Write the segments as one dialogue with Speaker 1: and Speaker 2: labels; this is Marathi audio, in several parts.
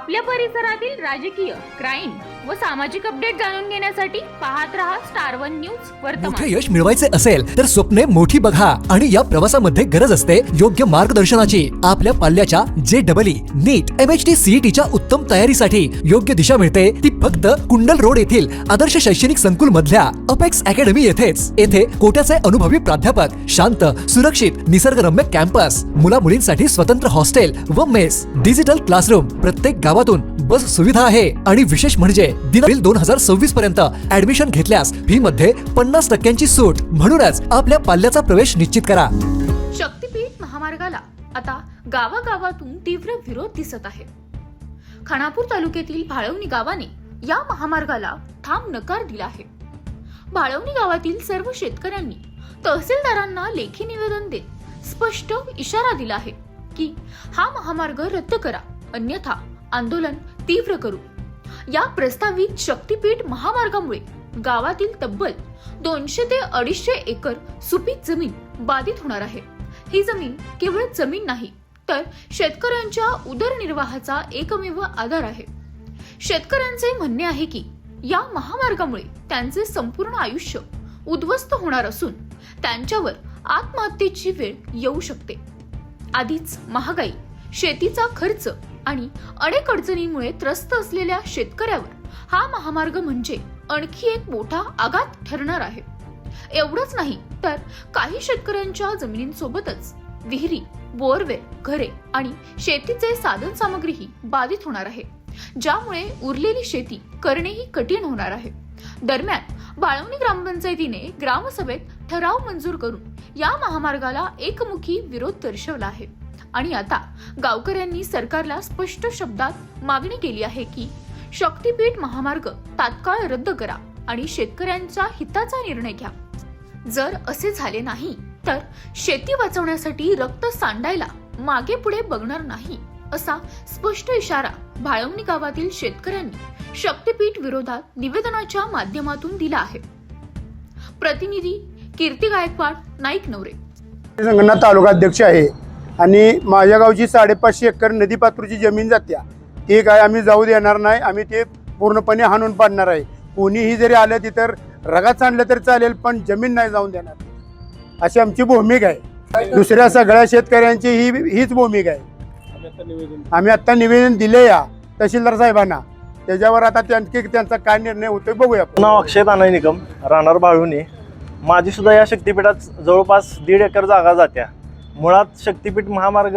Speaker 1: आपल्या परिसरातील राजकीय, क्राईम व सामाजिक अपडेट जाणून घेण्यासाठी पाहत रहा स्टार वन न्यूज वर्तमान।
Speaker 2: मोठे यश मिळवायचे असेल तर स्वप्ने मोठी बघा आणि या प्रवासामध्ये गरज असते योग्य मार्गदर्शनाची। आपल्या पाल्याच्या JEE, नीट, MHT, CETच्या उत्तम तयारीसाठी योग्य दिशा मिळते ती फक्त कुंडल रोड येथील आदर्श शैक्षणिक संकुल मधल्या अपेक्स अकॅडमी येथेच। येथे कोट्याचे अनुभवी प्राध्यापक, शांत, सुरक्षित, निसर्गरम्य कॅम्पस, मुला मुलींसाठी स्वतंत्र हॉस्टेल व मेस, डिजिटल क्लासरूम, प्रत्येक गावातून बस सुविधा आहे आणि विशेष म्हणजे दिनातील 2026 पर्यंत ऍडमिशन घेतल्यास फी मध्ये 50% सूट। म्हणूनच आपल्या पाल्याचा प्रवेश निश्चित करा।
Speaker 1: शक्तीपीठ महामार्गाला आता गावागावातून तीव्र विरोध दिसत आहे। खानापूर तालुक्यातील भाळवणी गावाने या महामार्गाला ठाम नकार दिला आहे। भाळवणी गावातील सर्व शेतकऱ्यांनी तहसीलदारांना लेखी निवेदन देत स्पष्ट इशारा दिला आहे की हा महामार्ग रद्द करा, अन्यथा आंदोलन तीव्र करू। या प्रस्तावित शक्तीपीठ महामार्गामुळे गावातील तब्बल 200 ते 250 एकर सुपीक जमीन बाधित होणार आहे। ही जमीन केवळ जमीन नाही तर शेतकऱ्यांच्या उदरनिर्वाहाचा एकमेव आधार आहे। शेतकऱ्यांचे म्हणणे आहे की या महामार्गामुळे त्यांचे संपूर्ण आयुष्य उद्ध्वस्त होणार असून त्यांच्यावर आत्महत्येची वेळ येऊ शकते। आधीच महागाई, शेतीचा खर्च आणि अनेक अडचणींमुळे त्रस्त असलेल्या शेतकऱ्यावर हा महामार्ग म्हणजे आणखी एक मोठा आघात ठरणार आहे। एवढंच नाही तर काही शेतकऱ्यांच्या जमिनींसोबतच विहिरी, बोरवेल, घरे आणि शेतीचे साधन सामग्रीही बाधित होणार आहे, ज्यामुळे उरलेली शेती करणेही कठीण होणार आहे। दरम्यान भाळवणी ग्रामपंचायतीने ग्रामसभेत ठराव मंजूर करून या महामार्गाला एकमुखी विरोध दर्शवला आहे आणि आता गावकऱ्यांनी सरकारला स्पष्ट शब्दात मागणी केली आहे की शक्तीपीठ महामार्ग तात्काळ रद्द करा आणि शेतकऱ्यांच्या हिताचा निर्णय घ्या। जर असे झाले नाही तर शेती वाचवण्यासाठी रक्त सांडायला मागे पुढे बघणार नाही, असा स्पष्ट इशारा भाळवणी गावातील शेतकऱ्यांनी शक्तीपीठ विरोधात निवेदनाच्या माध्यमातून दिला आहे। प्रतिनिधी कीर्ती गायकवाड, नाईक नवरे।
Speaker 3: संगणना तालुका अध्यक्ष आहे आणि माझ्या गावची 550 एकर नदीपात्राची जमीन जात्या, ते काय आम्ही जाऊ देणार नाही। आम्ही ते पूर्णपणे हाणून पाडणार आहे। कोणीही जरी आलं तिथं रगात आणलं तरी चालेल, पण जमीन नाही जाऊन देणार, अशी आमची भूमिका आहे। दुसऱ्या सगळ्या शेतकऱ्यांची हीच भूमिका आहे। आम्ही आता निवेदन दिले या तहसीलदार साहेबांना, त्याच्यावर आता त्यांचा काय निर्णय होतोय बघूया।
Speaker 4: नाव अक्षय तानाई निकम, राहणार भाळवणी। माझी सुद्धा या शक्तीपीठात जवळपास 1.5 एकर जागा जात्या। मुळात शक्तीपीठ महामार्ग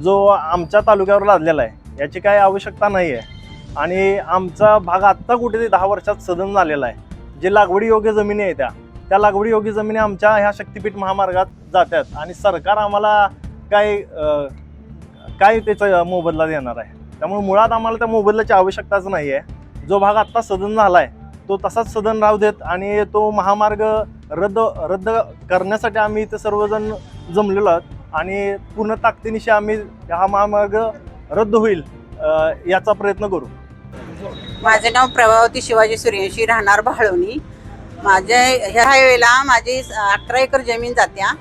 Speaker 4: जो आमच्या तालुक्यावर लादलेला आहे याची काही आवश्यकता नाही आहे आणि आमचा भाग आत्ता कुठेतरी 10 वर्षात सदन झालेला आहे। जे लागवडी योग्य जमिनी आहेत त्या लागवडी योग्य जमिनी आमच्या ह्या शक्तीपीठ महामार्गात जातात आणि सरकार आम्हाला काय त्याचा मोबदला देणार आहे। त्यामुळे मुळात आम्हाला त्या मोबदल्याची आवश्यकताच नाही आहे। जो भाग आत्ता सदन झाला आहे तो तसाच सदन राहू देत आणि तो महामार्ग रद्द करण्यासाठी आम्ही इथे सर्वजण जमलेलो आहोत आणि पूर्ण ताकदीनिशी आम्ही हा महामार्ग रद्द होईल याचा प्रयत्न करू।
Speaker 5: माझे नाव प्रभावती शिवाजी सूर्यवंशी, राहणार भाळवणी। माझ्या ह्या हायवेला माझी 11 एकर जमीन जात्या,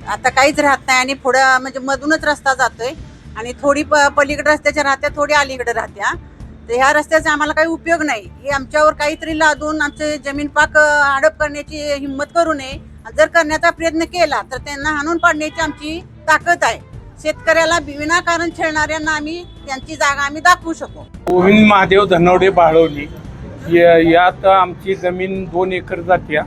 Speaker 5: आता काहीच राहत नाही आणि पुढं म्हणजे मधूनच रस्ता जातोय आणि थोडी पलीकडे रस्त्याच्या राहत्या, थोडी अलीकडे राहत्या। तर ह्या रस्त्याचा आम्हाला काही उपयोग नाही। हे आमच्यावर काहीतरी लादून आमचे जमीन पाक हडप करण्याची हिंमत करू नये। जर करण्याचा प्रयत्न केला तर त्यांना हाणून पाडण्याची आमची ताकद आहे। शेतकऱ्याला विनाकारण छळणाऱ्यांना आम्ही त्यांची जागा आम्ही दाखवू शकू।
Speaker 6: गोविंद महादेव धनवडे भाळवणी यात आमची जमीन 2 एकर जात्या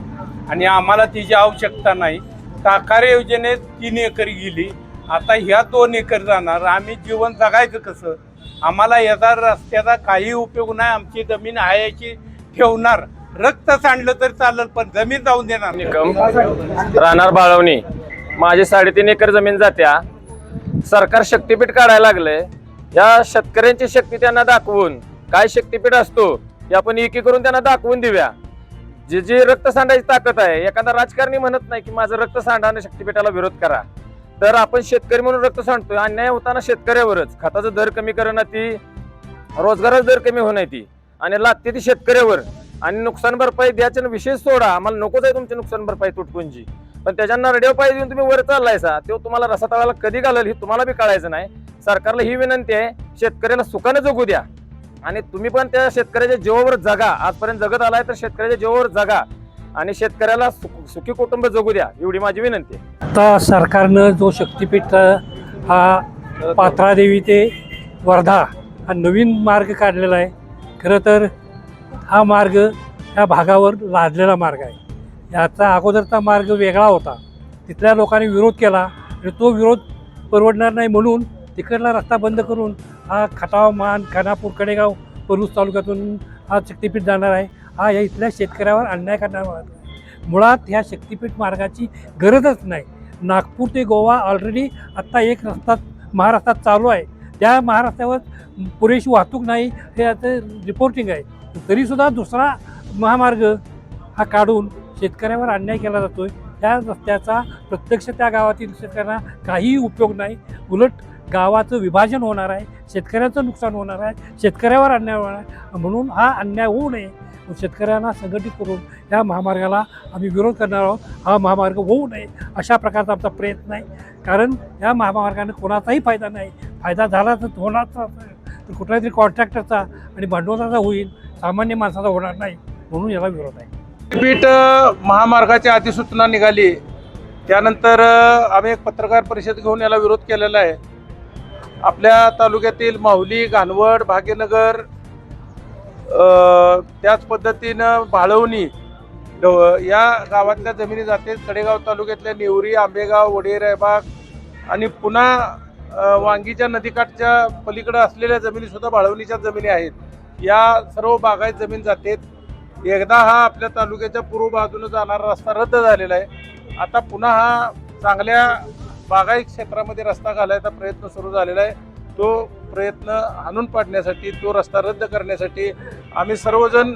Speaker 6: आणि आम्हाला तिची आवश्यकता नाही। ताकारे योजनेत 3 एकर गेली, आता ह्या 2 एकर जाणार। आम्ही जीवन जगायचं कसं? आम्हाला याचा रस्त्याचा काही उपयोग नाही। आमची जमीन हायाची ठेवणार, रक्त सांडलं तर चालेल पण जमीन जाऊन देणार
Speaker 7: निकम, राहणार भाळवणी। माझी 3.5 एकर जमीन जात्या। सरकार शक्तीपीठ काढायला लागलंय। या शेतकऱ्यांची शक्ती त्यांना दाखवून, काय शक्तीपीठ असतो हे आपण एकी करून त्यांना दाखवून देऊया। जी रक्त सांडायची ताकद आहे, एखादा राजकारणी म्हणत नाही की माझं रक्त सांडा शक्तीपीठाला विरोध करा, तर आपण शेतकरी म्हणून रक्त सांडतोय। अन्याय होताना शेतकऱ्यावरच, खताचा दर कमी करणं, ती रोजगाराचा दर कमी होणं ती आणि लागते ती शेतकऱ्यावर आणि नुकसान भरपाई द्यायचं विषय सोडा। आम्हाला नकोच आहे तुमची नुकसान भरपाई तुटपुंजी, पण त्याच्यानं रडेव पाहिजे देऊन तुम्ही वर चाललायसा, तो तुम्हाला रसा तळाला कधी घालेल हे तुम्हाला बी कळायचं नाही। सरकारला ही विनंती आहे, शेतकऱ्याला सुखाने जगू द्या आणि तुम्ही पण त्या शेतकऱ्याच्या जीवावर जगा. आजपर्यंत जगत आलाय तर शेतकऱ्याच्या जीवावर जगा आणि शेतकऱ्याला सुखी कुटुंब जगू द्या, एवढी माझी विनंती आहे.
Speaker 8: आता सरकारनं जो शक्तीपीठ हा पाथरादेवी ते वर्धा हा नवीन मार्ग काढलेला आहे. खरं तर हा मार्ग ह्या भागावर लादलेला मार्ग आहे. याचा अगोदरचा मार्ग वेगळा होता, तिथल्या लोकांनी विरोध केला आणि तो विरोध परवडणार नाही म्हणून तिकडला रस्ता बंद करून हा खटाव, मान, खानापूर, कडेगाव, पलूस तालुक्यातून हा शक्तीपीठ जाणार आहे. हा या इथल्या शेतकऱ्यावर अन्याय करणारा मार्ग आहे. मुळात ह्या शक्तीपीठ मार्गाची गरजच नाही. नागपूर ते गोवा ऑलरेडी आत्ता एक रस्ता महाराष्ट्रात चालू आहे, त्या महाराष्ट्रावर पुरेशी वाहतूक नाही हे आता रिपोर्टिंग आहे. तरीसुद्धा दुसरा महामार्ग हा काढून शेतकऱ्यावर अन्याय केला जातो आहे. त्या रस्त्याचा प्रत्यक्ष त्या गावातील शेतकऱ्यांना काहीही उपयोग नाही, उलट गावाचं विभाजन होणार आहे, शेतकऱ्याचं नुकसान होणार आहे, शेतकऱ्यावर अन्याय होणार आहे. म्हणून हा अन्याय होऊ नये, शेतकऱ्यांना संघटित करून या महामार्गाला आम्ही विरोध करणार आहोत. हा महामार्ग होऊ नये अशा प्रकारचा आमचा प्रयत्न आहे. कारण या महामार्गाने कोणाचाही फायदा नाही. फायदा झाला तर होणारचा तर कुठल्याही तरी कॉन्ट्रॅक्टरचा आणि भांडवलाचा होईल, सामान्य माणसाचा होणार नाही. म्हणून याला विरोध आहे.
Speaker 6: पीठ महामार्गाची अधिसूचना निघाली त्यानंतर आम्ही एक पत्रकार परिषद घेऊन याला विरोध केलेला आहे. आपल्या तालुक्यातील माहुली, घाणवड, भाग्यनगर, त्याच पद्धतीनं भाळवणी या गावातल्या जमिनी जाते. कडेगाव तालुक्यातल्या नेवरी, आंबेगाव, वडे, रायबाग आणि पुन्हा वांगीच्या नदीकाठच्या पलीकडे असलेल्या जमिनीसुद्धा भाळवणीच्या जमिनी आहेत. या सर्व बागायत जमीन जाते. एकदा हा आपल्या तालुक्याच्या पूर्व बाजूने जाणारा रस्ता रद्द झालेला आहे. आता पुन्हा हा चांगल्या बागायत क्षेत्रामध्ये रस्ता घालायचा प्रयत्न सुरू झालेला आहे. तो प्रयत्न हाणून पाडण्यासाठी, तो रस्ता रद्द करण्यासाठी आम्ही सर्वजण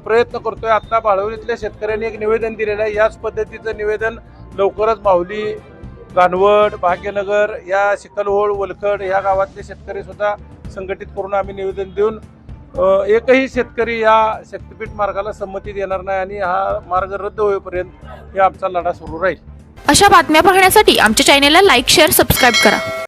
Speaker 6: प्रयत्न करतोय. आता भाळवणीतल्या शेतकऱ्यांनी एक निवेदन दिलेलं आहे. याच पद्धतीचं निवेदन लवकरच माहुली, घाणवड, भाग्यनगर या चिखलहोळ, वलखड या गावातले शेतकरी सुद्धा संघटित करून आम्ही निवेदन देऊन एकही शेतकरी या शक्तीपीठ मार्गाला संमती देणार नाही आणि हा मार्ग रद्द होईपर्यंत हे आमचा लढा सुरू राहील.
Speaker 1: अशा बातम्या पाहण्यासाठी आमच्या चॅनेलला लाईक, शेअर, सबस्क्राईब करा.